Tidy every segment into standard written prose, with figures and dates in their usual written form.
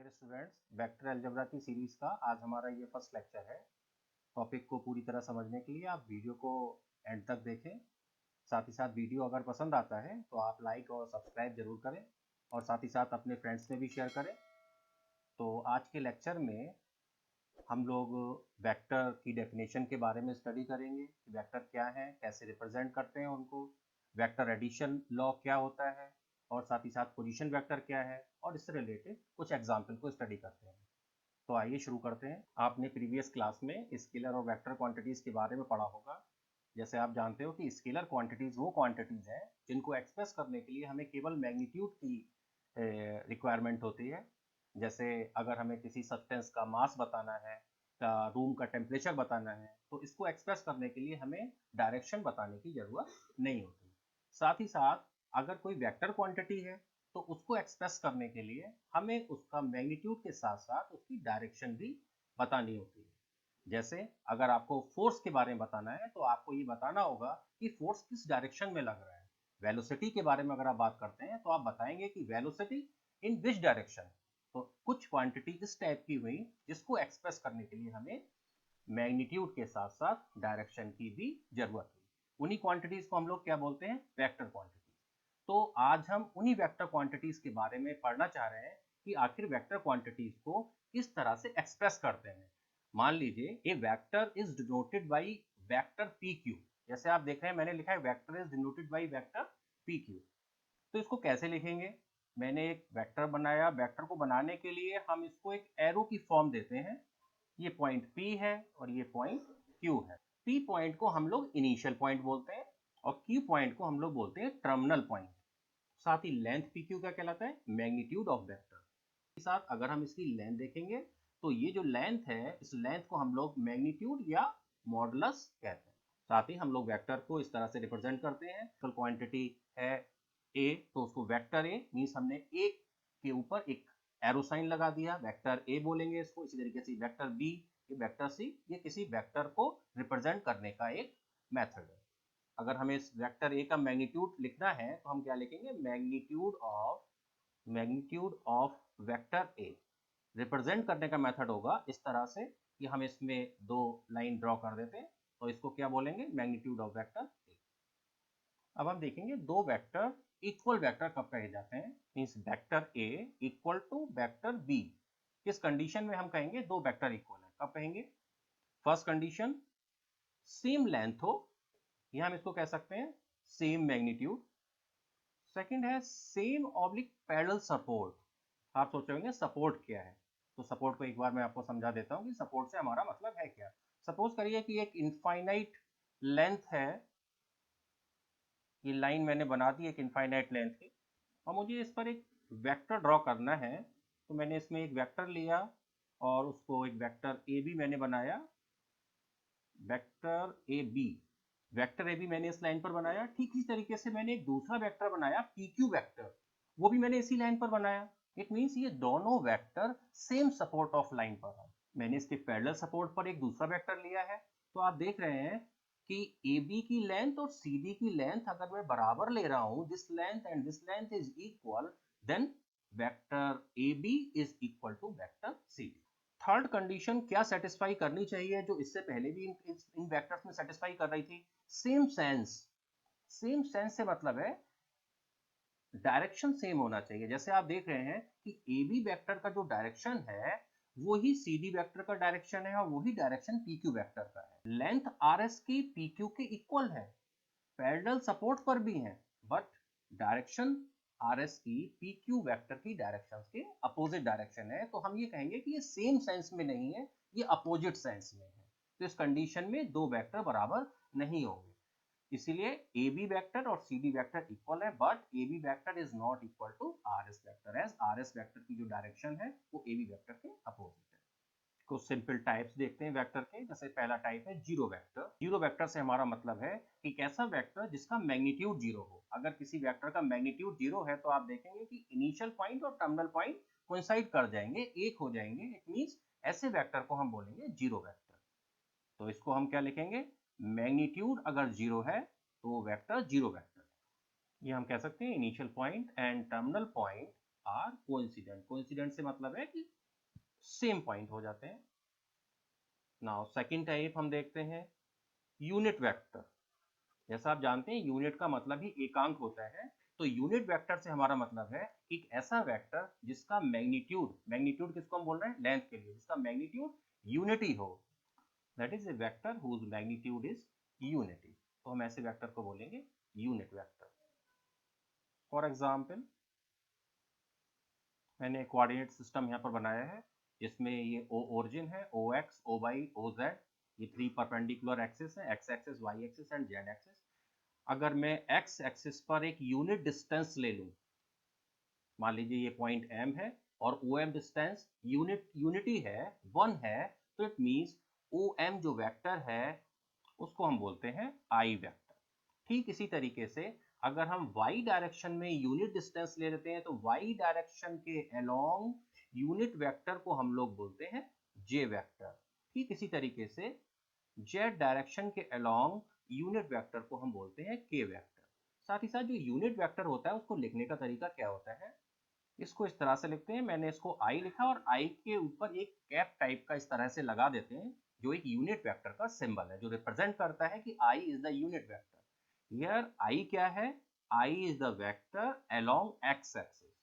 Dear students, vector algebra की series का आज हमारा ये फर्स्ट लेक्चर है। टॉपिक को पूरी तरह समझने के लिए आप वीडियो को एंड तक देखें। साथ ही साथ वीडियो अगर पसंद आता है तो आप लाइक और सब्सक्राइब जरूर करें और साथ ही साथ अपने फ्रेंड्स में भी शेयर करें। तो आज के लेक्चर में हम लोग वेक्टर की डेफिनेशन के बारे में स्टडी करेंगे कि वेक्टर क्या है, कैसे रिप्रेजेंट करते हैं उनको, वेक्टर एडिशन लॉ क्या होता है और साथ ही साथ पोजीशन वेक्टर क्या है और इससे रिलेटेड कुछ एग्जाम्पल को स्टडी करते हैं। तो आइए शुरू करते हैं। आपने प्रीवियस क्लास में स्केलर और वेक्टर क्वांटिटीज के बारे में पढ़ा होगा। जैसे आप जानते हो कि स्केलर क्वांटिटीज वो क्वांटिटीज हैं जिनको एक्सप्रेस करने के लिए हमें केवल मैग्नीट्यूड की रिक्वायरमेंट होती है। जैसे अगर हमें किसी सब्सटेंस का मास बताना है, रूम का टेम्परेचर बताना है, तो इसको एक्सप्रेस करने के लिए हमें डायरेक्शन बताने की जरूरत नहीं होती। साथ ही साथ अगर कोई वेक्टर क्वांटिटी है तो उसको एक्सप्रेस करने के लिए हमें उसका मैग्नीट्यूड के साथ साथ उसकी डायरेक्शन भी बतानी होती है। जैसे अगर आपको फोर्स के बारे में बताना है तो आपको ये बताना होगा कि फोर्स किस डायरेक्शन में लग रहा है। वेलोसिटी के बारे में अगर आप बात करते हैं तो आप बताएंगे कि वेलोसिटी इन विच डायरेक्शन। तो कुछ क्वांटिटी इस टाइप की हुई जिसको एक्सप्रेस करने के लिए हमें मैग्नीट्यूड के साथ साथ डायरेक्शन की भी जरूरत है। उन्हीं क्वांटिटीज को हम लोग क्या बोलते हैं? Vector quantities. तो आज हम उन्हीं वेक्टर क्वांटिटीज के बारे में पढ़ना चाह रहे हैं कि आखिर वेक्टर क्वांटिटीज को किस तरह से एक्सप्रेस करते हैं। मान लीजिए a vector is denoted by vector P Q. जैसे आप देख रहे हैं मैंने लिखा है vector is denoted by vector P Q. तो इसको कैसे लिखेंगे? मैंने एक वेक्टर बनाया, वेक्टर को बनाने के लिए हम इसको एक एरो की फॉर्म देते हैं। ये पॉइंट P है और ये पॉइंट Q है। P पॉइंट को हम लोग इनिशियल पॉइंट बोलते हैं और Q पॉइंट को हम लोग बोलते हैं टर्मिनल पॉइंट। साथ ही लेंथ PQ क्या कहलाता है? Magnitude of vector. साथ अगर हम इसकी लेंथ देखेंगे तो ये जो लेंथ है इस लेंथ को हम लोग मैग्नीट्यूड या मॉडुलस कहते हैं। साथ ही हम लोग वेक्टर को इस तरह से रिप्रेजेंट करते हैं। तो क्वांटिटी है A तो उसको वेक्टर A मींस हमने A के ऊपर एक एरो साइन लगा दिया, वेक्टर A बोलेंगे इसको। इसी तरीके से वेक्टर B, ये वेक्टर C, ये किसी वेक्टर को रिप्रेजेंट करने का एक मेथड है। अगर हमें इस वेक्टर A का मैग्नीट्यूड लिखना है तो हम क्या लिखेंगे? Magnitude of vector A। Represent करने का मेथड होगा इस तरह से कि हम इसमें दो लाइन ड्रॉ कर देते हैं तो इसको क्या बोलेंगे? Magnitude of vector A। अब हम देखेंगे दो वेक्टर इक्वल वेक्टर कब कहे जाते हैं। Means vector A equal to vector B। किस कंडीशन में हम कहेंगे दो वेक्टर इक्वल है? कब कहेंगे? फर्स्ट कंडीशन सेम लेंथ हो, यह हम इसको कह सकते हैं सेम मैग्नीट्यूड। सेकंड है सेम ऑब्लिक पैरेलल सपोर्ट। आप सोच रहे होंगे सपोर्ट क्या है, तो सपोर्ट को एक बार मैं आपको समझा देता हूं कि सपोर्ट से हमारा मतलब है क्या। सपोज करिए कि एक इनफाइनाइट लेंथ है, ये लाइन मैंने बना दी एक इनफाइनाइट लेंथ की और मुझे इस पर एक वेक्टर ड्रॉ करना है। तो मैंने इसमें एक वेक्टर लिया और उसको एक वेक्टर ए बी मैंने बनाया। वेक्टर ए बी मैंने इस लाइन पर बनाया। ठीक इसी तरीके से मैंने एक दूसरा वेक्टर बनाया पी क्यू वेक्टर, वो भी मैंने इसी लाइन पर बनाया। इट मीन्स ये दोनों vector same support of line पर है। मैंने इसके पैरेलल सपोर्ट पर एक दूसरा वेक्टर लिया है। तो आप देख रहे हैं कि ए बी की लेंथ और सी डी की लेंथ अगर मैं बराबर ले रहा हूं, this length and this length is equal, then vector A B is equal to vector C D. Third condition क्या सेटिस्फाई करनी चाहिए जो इससे पहले भी इन वेक्टर्स में सेटिस्फाई कर रही थी? Same sense. सेम सेंस से मतलब है डायरेक्शन सेम होना चाहिए। जैसे आप देख रहे हैं कि ए बी वेक्टर का जो डायरेक्शन है वही सी डी वेक्टर का डायरेक्शन है और वही डायरेक्शन पी क्यू वेक्टर का है। लेंथ आर एस की पी क्यू के इक्वल है, पैरेलल सपोर्ट पर भी है, बट डायरेक्शन आर एस की पी क्यू वेक्टर की डायरेक्शन के अपोजिट डायरेक्शन है। तो हम ये कहेंगे कि ये सेम सेंस में नहीं है, ये अपोजिट सेंस में है। तो इस कंडीशन में दो वेक्टर बराबर नहीं होंगे। इसीलिए ए बी वेक्टर और सी डी वेक्टर इक्वल है, but A B vector is not equal to R S vector, as R S vector की जो डायरेक्शन है वो ए बी वेक्टर के अपोजिट है। कुछ सिंपल टाइप्स देखते हैं वेक्टर के। जैसे पहला टाइप है जीरो वेक्टर। जीरो वेक्टर से हमारा मतलब है कि ऐसा वेक्टर जिसका मैग्नीट्यूड जीरो हो। अगर किसी वेक्टर का मैग्नीट्यूड जीरो है तो आप देखेंगे कि इनिशियल पॉइंट और टर्मिनल पॉइंट कोइंसाइड कर जाएंगे, एक हो जाएंगे। इट मींस ऐसे वेक्टर को हम बोलेंगे जीरो वेक्टर। तो इसको हम क्या लिखेंगे? मैग्नीट्यूड अगर जीरो है तो वेक्टर जीरो वेक्टर है। ये हम कह सकते हैं initial point and terminal point are coincident. Coincident से मतलब है कि सेम पॉइंट हो जाते हैं। नाउ सेकंड टाइप हम देखते हैं यूनिट वेक्टर। जैसा आप जानते हैं यूनिट का मतलब ही एकांक होता है, तो यूनिट वेक्टर से हमारा मतलब है एक ऐसा वेक्टर जिसका मैग्नीट्यूड, मैग्नीट्यूड किसको हम बोल रहे हैं, लेंथ के लिए, जिसका मैग्नीट्यूड यूनिटी हो, that is a vector whose magnitude is unity, तो हम ऐसे वेक्टर को बोलेंगे यूनिट वेक्टर। फॉर एग्जाम्पल मैंने कोऑर्डिनेट सिस्टम यहाँ पर बनाया है जिसमें ये ओ ओरिजिन है, O X, O Y, O Z, ये 3 परपेंडिकुलर एक्सिस है, X axis, Y axis and Z axis. अगर मैं एक्स एक्सिस पर एक यूनिट डिस्टेंस ले लूं, मान लीजिए ये पॉइंट एम है और ओ एम डिस्टेंस यूनिटी है, 1 है, तो इट मीन्स ओ एम जो वेक्टर है उसको हम बोलते हैं आई वेक्टर। ठीक इसी तरीके से अगर हम y डायरेक्शन में यूनिट डिस्टेंस ले लेते हैं तो y डायरेक्शन के अलोंग यूनिट वेक्टर को हम लोग बोलते हैं j वेक्टर। ठीक इसी तरीके से z डायरेक्शन के अलोंग यूनिट वेक्टर को हम बोलते हैं k वेक्टर। साथ ही साथ जो यूनिट वेक्टर होता है उसको लिखने का तरीका क्या होता है, इसको इस तरह से लिखते हैं, मैंने इसको i लिखा और i के ऊपर एक कैप टाइप का इस तरह से लगा देते हैं जो एक यूनिट वेक्टर का सिंबल है, जो रिप्रेजेंट करता है कि i is the unit vector. Here i क्या है, i is the vector along x axis.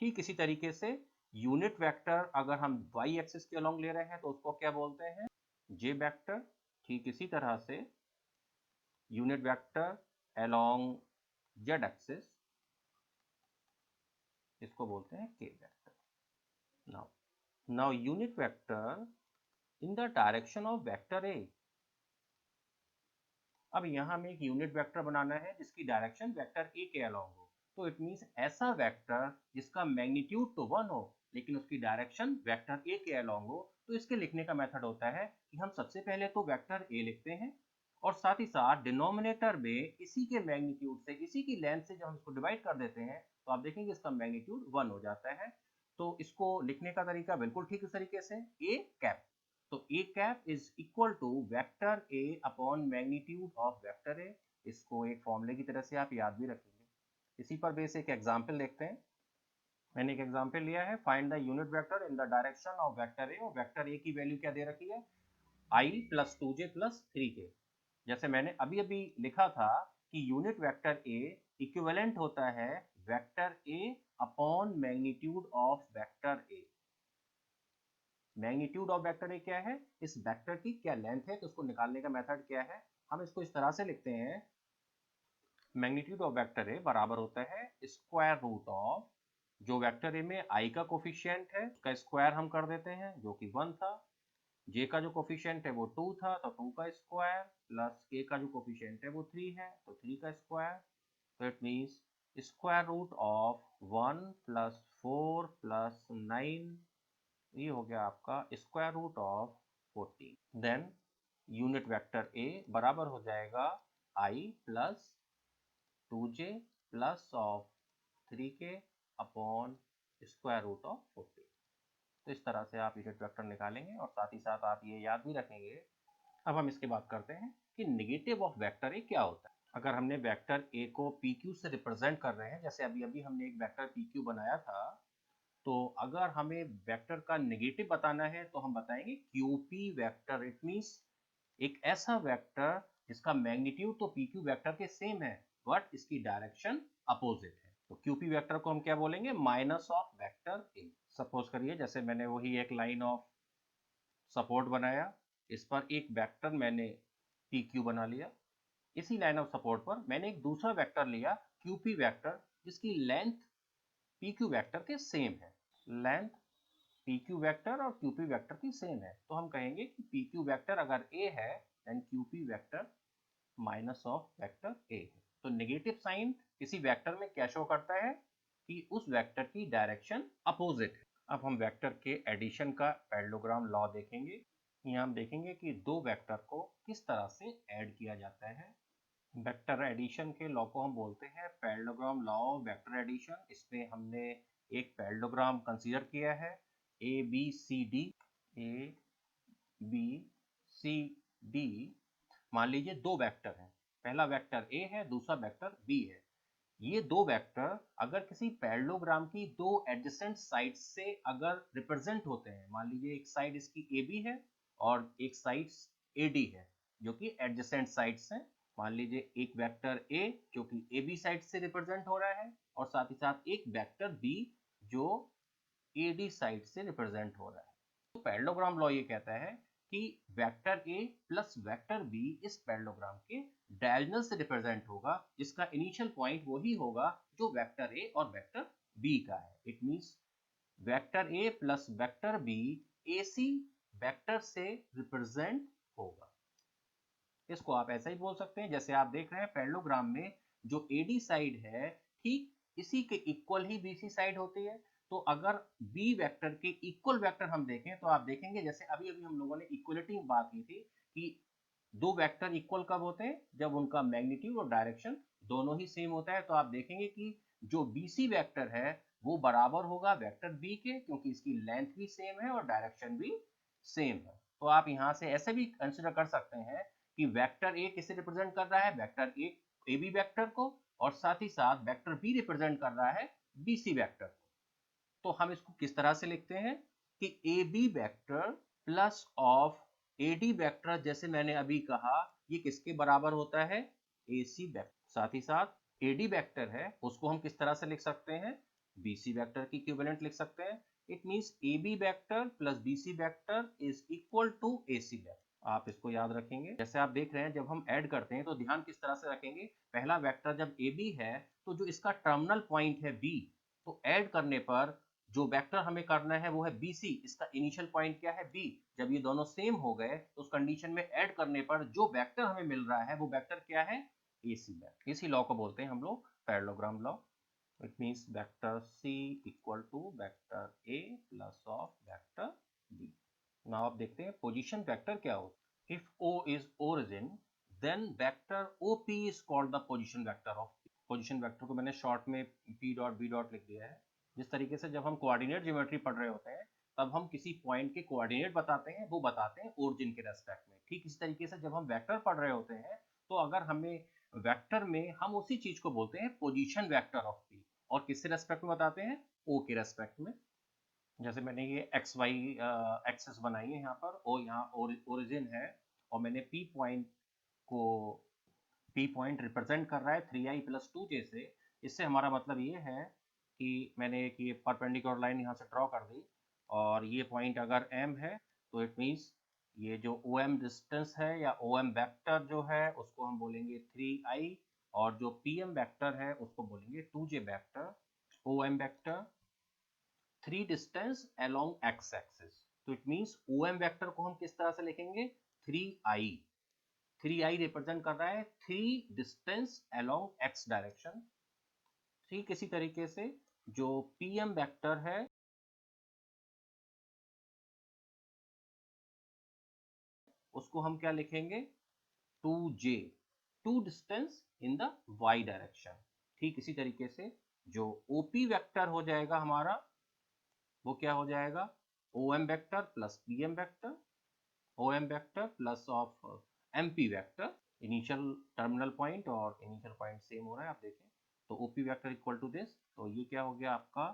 ठीक इसी तरीके से यूनिट वेक्टर अगर हम y एक्सिस के अलोंग ले रहे हैं तो उसको क्या बोलते हैं, j वेक्टर। ठीक इसी तरह से unit vector along z axis, इसको बोलते हैं k vector. Now unit vector in the direction of vector ए। अब यहाँ हमें एक यूनिट वेक्टर बनाना है जिसकी डायरेक्शन वेक्टर ए के अलोंग हो, तो इट मींस ऐसा वेक्टर जिसका मैग्नीट्यूड तो 1 हो लेकिन उसकी डायरेक्शन वेक्टर ए के अलोंग हो। तो इसके लिखने का मेथड होता है कि हम सबसे पहले तो वेक्टर ए लिखते हैं और साथ ही साथ डिनोमिनेटर में इसी के मैग्नीट्यूड से, इसी की लेंथ से जब हम इसको डिवाइड कर देते हैं तो आप देखेंगे इसका मैग्नीट्यूड 1 हो जाता है। तो इसको लिखने का तरीका बिल्कुल ठीक इस तरीके से, ए कैप, तो a cap is equal to vector a upon magnitude of vector a। इसको एक फॉर्मूले की तरह से आप याद भी रखेंगे। इसी पर बेस एक एग्जांपल देखते हैं। मैंने एक एग्जांपल लिया है, find the unit vector in the direction of vector a, और वेक्टर a की वैल्यू क्या दे रखी है, i plus 2j plus 3k। जैसे मैंने अभी अभी लिखा था कि यूनिट वेक्टर a इक्विवेलेंट होता है vector a upon magnitude of vector a। Magnitude of vector ए क्या है, इस वेक्टर की क्या लेंथ है, तो उसको निकालने का मेथड क्या है, हम इसको इस तरह से लिखते हैं, मैग्नीट्यूड ऑफ वेक्टर ए बराबर होता है स्क्वायर रूट ऑफ, जो वेक्टर ए में आई का कोफिशिएंट है उसका स्क्वायर हम कर देते हैं जो कि 1 था, जे का जो कोफिशिएंट है वो 2 था तो 2 का स्क्वायर, प्लस के का जो कोफिशिएंट है वो 3 है तो 3 का स्क्वायर, तो it means square root of 1 plus 4 plus 9, ये हो गया आपका square root of 14। Then unit vector A बराबर हो जाएगा I plus 2j plus of 3k upon square root of 14। तो इस तरह से आप यूनिट वेक्टर निकालेंगे और साथ ही साथ आप ये याद भी रखेंगे। अब हम इसके बात करते हैं कि नेगेटिव ऑफ वेक्टर ए क्या होता है। अगर हमने वेक्टर ए को पी क्यू से रिप्रेजेंट कर रहे हैं, जैसे अभी अभी हमने एक वेक्टर पी क्यू बनाया था, तो अगर हमें वेक्टर का नेगेटिव बताना है तो हम बताएंगे क्यूपी वेक्टर। इट मींस एक ऐसा वेक्टर जिसका मैग्नीट्यूड तो पीक्यू वेक्टर के सेम है बट इसकी डायरेक्शन अपोजिट है, तो क्यूपी वेक्टर को हम क्या बोलेंगे, minus of vector A. Suppose करिए जैसे मैंने वही एक लाइन ऑफ सपोर्ट बनाया, इस पर एक वेक्टर मैंने पी क्यू बना लिया, इसी लाइन ऑफ सपोर्ट पर मैंने एक दूसरा वेक्टर लिया क्यूपी वेक्टर जिसकी लेंथ पी क्यू वेक्टर के सेम है, लेंथ पी क्यू वेक्टर और क्यू पी वेक्टर की सेम है, तो हम कहेंगे कि पी क्यू वेक्टर अगर ए है then Q P vector minus of vector A है। तो नेगेटिव साइन किसी वेक्टर में क्या शो करता है कि उस वेक्टर की डायरेक्शन अपोजिट है। अब हम वेक्टर के एडिशन का पैरेललोग्राम लॉ देखेंगे। यहाँ हम देखेंगे कि दो वेक्टर को किस तरह से ऐड किया जाता है। वेक्टर एडिशन के लॉ को हम बोलते हैं parallelogram law of vector addition. इसमें हमने एक पैरेललोग्राम कंसीडर किया है, A B C D, A B C D. मान लीजिए दो वेक्टर हैं, पहला वेक्टर ए है दूसरा वेक्टर बी है, ये दो वेक्टर अगर किसी पैरेललोग्राम की दो एडजेसेंट साइड से अगर रिप्रेजेंट होते हैं, मान लीजिए एक साइड इसकी ए बी है और एक साइड ए डी है जो कि एडजेसेंट साइड्स हैं। मान लीजिए एक वेक्टर ए जो कि ए बी साइड से रिप्रेजेंट हो रहा है और साथ ही साथ एक वेक्टर बी जो ए डी साइड से रिप्रेजेंट हो रहा है। तो पैरेललोग्राम लॉ ये कहता है कि vector A plus vector B इस पैरेललोग्राम के डायगोनल से रिप्रेजेंट होगा, जिसका इनिशियल पॉइंट वही होगा जो वेक्टर ए और वेक्टर बी का है। It means vector A plus vector B AC vector से रिप्रेजेंट होगा। इसको आप ऐसा ही बोल सकते हैं, जैसे आप देख रहे हैं पैरेललोग्राम में जो एडी साइड है ठीक इसी के इक्वल ही बीसी साइड होती है। तो अगर बी वेक्टर के इक्वल वेक्टर हम देखें तो आप देखेंगे, जैसे अभी अभी हम लोगों ने इक्वलिटी में बात की थी कि दो वेक्टर इक्वल कब होते हैं, जब उनका मैग्नीट्यूड और डायरेक्शन दोनों ही सेम होता है। तो आप देखेंगे कि जो बीसी वेक्टर है वो बराबर होगा वेक्टर बी के, क्योंकि इसकी लेंथ भी सेम है और डायरेक्शन भी सेम है। तो आप यहाँ से ऐसे भी कंसिडर कर सकते हैं कि वेक्टर ए किसे रिप्रेजेंट कर रहा है, वेक्टर ए बी वेक्टर को, और साथ ही साथ वेक्टर बी रिप्रेजेंट कर रहा है बीसी वेक्टर को। तो हम इसको किस तरह से लिखते हैं कि A B vector plus of A D vector, जैसे मैंने अभी कहा, ये किसके बराबर होता है, ए सी वेक्टर। साथ ही साथ ए डी वेक्टर है उसको हम किस तरह से लिख सकते हैं, बी सी वेक्टर की इक्विवेलेंट लिख सकते हैं। It means A B vector plus B C vector is equal to A C vector. आप इसको याद रखेंगे। जैसे आप देख रहे हैं जब हम ऐड करते हैं तो ध्यान किस तरह से रखेंगे, पहला वेक्टर जब ए बी है तो जो इसका टर्मिनल पॉइंट है बी, तो ऐड करने पर जो वेक्टर हमें करना है वो है बी सी, इसका इनिशियल पॉइंट क्या है बी। जब ये दोनों सेम हो गए तो उस कंडीशन में ऐड करने पर जो वेक्टर हमें मिल रहा है वो वेक्टर क्या है, ए सी वेक्टर। इसी लॉ को बोलते हैं हम लोग parallelogram law. It means vector C equal to vector A plus of vector B. Now आप देखते हैं पोजीशन वेक्टर क्या होता है। If O is origin then vector OP is called the position vector of. Position vector को मैंने short में P dot B dot लिख दिया है। जिस तरीके से जब हम कोऑर्डिनेट ज्योमेट्री पढ़ रहे होते हैं तब हम किसी पॉइंट के कोऑर्डिनेट बताते हैं, वो बताते हैं ओरिजिन के रेस्पेक्ट में। ठीक इसी तरीके से जब हम वेक्टर पढ़ रहे होते हैं तो अगर हमें वेक्टर में हम उसी चीज को बोलते हैं पोजीशन वेक्टर ऑफ P, और किससे रेस्पेक्ट में बताते हैं, O के रेस्पेक्ट में। जैसे मैंने ये एक्स वाई एक्सेस बनाई है, यहाँ पर ओ यहाँ ओरिजिन है और मैंने पी पॉइंट को, पी पॉइंट रिप्रेजेंट कर रहा है 3i प्लस 2j से। इससे हमारा मतलब ये है कि मैंने एक ये परपेंडिकुलर लाइन यहाँ से ड्रॉ कर दी और ये पॉइंट अगर m है तो इट मीन्स ये जो OM डिस्टेंस है या OM वेक्टर जो है उसको हम बोलेंगे 3i, और जो PM वेक्टर है उसको बोलेंगे 2j vector. OM vector 3 distance along x axis. तो इट मींस OM वेक्टर को हम किस तरह से लिखेंगे, 3i। 3i रिप्रेजेंट कर रहा है 3 डिस्टेंस अलोंग x डायरेक्शन। ठीक इसी तरीके से जो PM वेक्टर है उसको हम क्या लिखेंगे, 2j, 2 distance in the y direction. ठीक इसी तरीके से जो OP वेक्टर हो जाएगा हमारा वो क्या हो जाएगा, OM vector plus PM vector, OM vector plus of MP vector. Initial terminal point और इनिशियल पॉइंट सेम हो रहा है आप देखें, तो OP vector equal to this. तो ये क्या हो गया आपका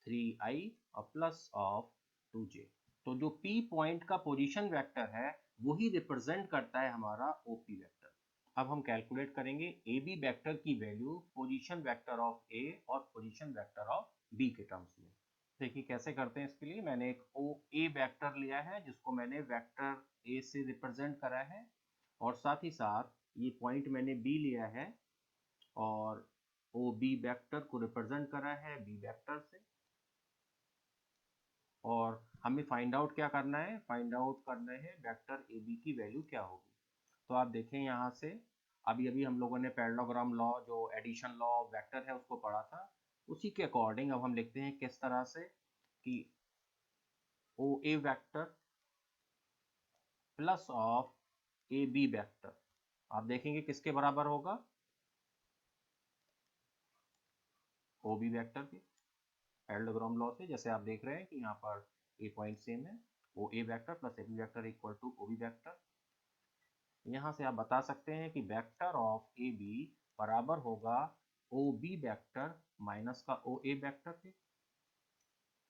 3i और प्लस ऑफ 2j। तो जो P पॉइंट का पोजीशन वेक्टर है वही रिप्रेजेंट करता है हमारा OP वेक्टर। अब हम कैलकुलेट करेंगे AB वेक्टर की value position vector of A और पोजीशन वेक्टर ऑफ B के टर्म्स में। देखिए कैसे करते हैं। इसके लिए मैंने एक OA वेक्टर लिया है जिसको मैंने वेक्टर A से रिप्रेजेंट करा है, और साथ ही साथ ये पॉइंट मैंने B लिया है और OB वेक्टर को रिप्रेजेंट करा है B वेक्टर से। और हमें फाइंड आउट क्या करना है, फाइंड आउट करना है वेक्टर AB की वैल्यू क्या होगी। तो आप देखें यहाँ से अभी अभी हम लोगों ने पैरेललोग्राम लॉ जो एडिशन लॉ ऑफ वेक्टर है उसको पढ़ा था, उसी के अकॉर्डिंग अब हम लिखते हैं किस तरह से कि OA vector plus of AB vector, आप देखेंगे किसके बराबर होगा, OB वेक्टर के। पैरेललोग्राम लॉ से जैसे आप देख रहे हैं कि यहाँ पर ए पॉइंट सेम है, OA vector plus AB vector equal to OB vector. यहाँ से आप बता सकते हैं कि वेक्टर ऑफ AB बराबर होगा ओ बी वेक्टर माइनस का ओ ए वेक्टर थे।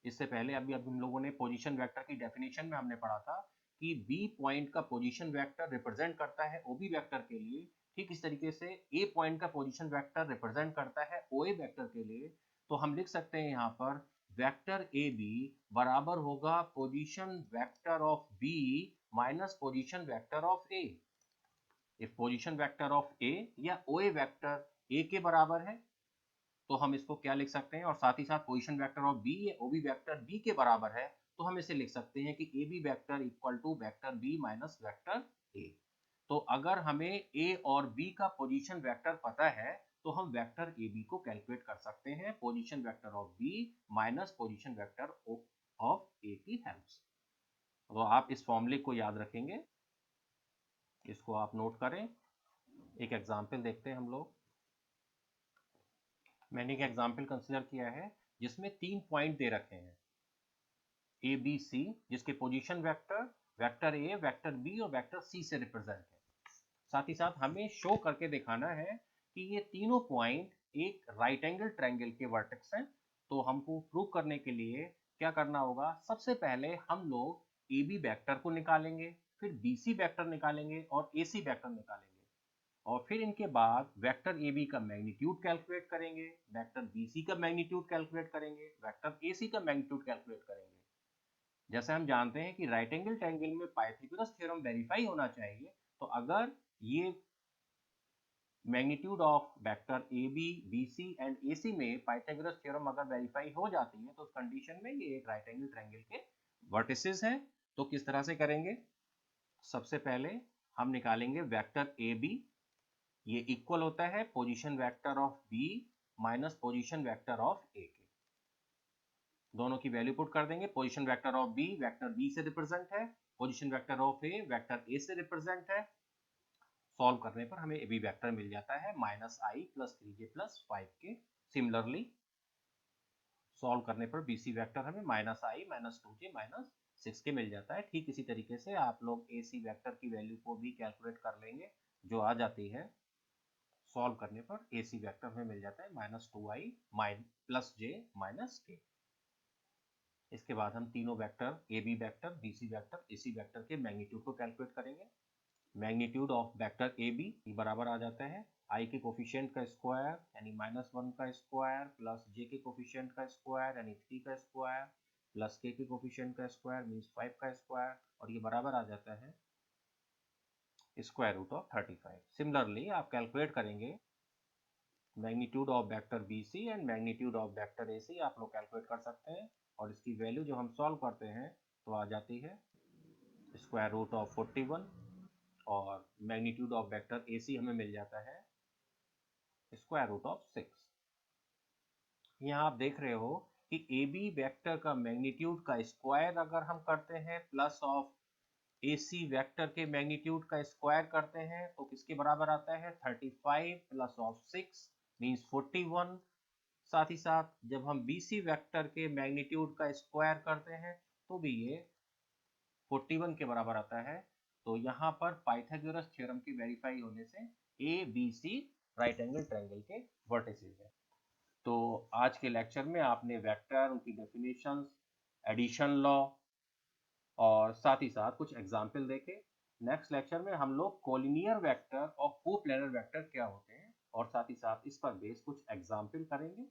इससे पहले अभी हम लोगों ने पोजीशन वेक्टर की डेफिनेशन में हमने पढ़ा था कि बी पॉइंट का पोजीशन वेक्टर रिप्रेजेंट करता है ओ बी वेक्टर के लिए, ठीक इस तरीके से ए पॉइंट का पोजीशन वेक्टर रिप्रेजेंट करता है ओ ए वेक्टर के लिए। तो हम लिख सकते हैं यहाँ पर वेक्टर ए बी बराबर होगा position vector of B minus position vector of A. If position vector of A या ओ ए वेक्टर ए के बराबर है तो हम इसको क्या लिख सकते हैं, और साथ ही साथ पोजीशन वेक्टर ऑफ बी या ओ बी वेक्टर बी के बराबर है तो हम इसे लिख सकते हैं कि A B vector equal to vector B minus vector A. तो अगर हमें ए और बी का पोजीशन वेक्टर पता है तो हम वेक्टर ए बी को कैलकुलेट कर सकते हैं position vector of B minus position vector of A की हेल्प से। तो आप इस फॉर्मूले को याद रखेंगे, इसको आप नोट करें। एक एग्जाम्पल देखते हैं हम लोग। मैंने एक एग्जाम्पल कंसिडर किया है जिसमें 3 पॉइंट दे रखे हैं ए बी सी, जिसके position vector vector A vector B और वेक्टर सी से रिप्रेजेंट है। साथ ही साथ हमें शो करके दिखाना है कि ये तीनों पॉइंट एक राइट एंगल ट्रायंगल के वर्टेक्स हैं। तो हमको प्रूव करने के लिए क्या करना होगा, सबसे पहले हम लोग ए बी वेक्टर को निकालेंगे, फिर बी सी वेक्टर निकालेंगे और ए सी वेक्टर निकालेंगे, और फिर इनके बाद वेक्टर ए बी का मैग्नीट्यूड कैलकुलेट करेंगे, वेक्टर बी सी का मैग्नीट्यूड कैलकुलेट करेंगे, वेक्टर ए सी का मैग्नीट्यूड कैलकुलेट करेंगे। जैसे हम जानते हैं कि राइट एंगल ट्रायंगल में पाइथागोरस थ्योरम वेरीफाई होना चाहिए, तो अगर ये magnitude of vector A B B C and A C में पाइथागोरस थ्योरम अगर वेरीफाई हो जाती है तो उस कंडीशन में ये एक राइट एंगल ट्रायंगल के वर्टिसेस हैं। तो किस तरह से करेंगे, सबसे पहले हम निकालेंगे वेक्टर ए बी, ये इक्वल होता है position vector of B minus position vector of A के। दोनों की वैल्यू पुट कर देंगे। Position vector of B vector B से रिप्रेजेंट है, position vector of A vector A से रिप्रेजेंट है। सॉल्व करने पर हमें ए बी वेक्टर मिल जाता है minus i plus 3j plus 5k। Similarly solve करने पर बी सी वेक्टर हमें minus i minus 2j minus 6k मिल जाता है। ठीक इसी तरीके से आप लोग ए सी वेक्टर की वैल्यू को भी कैलकुलेट कर लेंगे, जो आ जाती है सॉल्व करने पर ए सी वेक्टर हमें मिल जाता है minus 2i plus j minus k। इसके बाद हम तीनों vector A B vector B C vector A C vector के मैग्नीट्यूड को कैलकुलेट करेंगे। Magnitude of vector A B बराबर आ जाता है आई के कोफिशिएंट का स्क्वायर यानी -1 का स्क्वायर प्लस जे के कोफिशिएंट का स्क्वायर यानी 3 का स्क्वायर प्लस के कोफिशिएंट का स्क्वायर मीन्स 5 का स्क्वायर, और ये बराबर आ जाता है स्क्वायर रूट ऑफ 35। सिमिलरली आप कैलकुलेट करेंगे magnitude of vector B C and magnitude of vector A C, आप लोग कैलकुलेट कर सकते हैं, और इसकी वैल्यू जो हम सॉल्व करते हैं तो आ जाती है स्क्वायर रूट ऑफ 41, और मैग्नीट्यूड ऑफ वेक्टर ए सी हमें मिल जाता है स्क्वायर रूट ऑफ 6। यहाँ आप देख रहे हो कि ए बी वेक्टर का मैग्नीट्यूड का स्क्वायर अगर हम करते हैं plus of A C vector के मैग्नीट्यूड का स्क्वायर करते हैं तो किसके बराबर आता है 35 प्लस ऑफ 6 मीन्स 41। साथ ही साथ जब हम बी सी वेक्टर के मैग्नीट्यूड का स्क्वायर करते हैं तो भी ये 41 के बराबर आता है। तो यहाँ पर पाइथागोरस थ्योरम की वेरीफाई होने से A B C right angle triangle के वर्टिसेस है। तो आज के लेक्चर में आपने वेक्टर, उनकी डेफिनेशंस, एडिशन लॉ और साथ ही साथ कुछ एग्जाम्पल देखे। नेक्स्ट लेक्चर में हम लोग कोलिनियर वेक्टर और कोप्लेनर वेक्टर क्या होते हैं और साथ ही साथ इस पर बेस कुछ एग्जाम्पल करेंगे।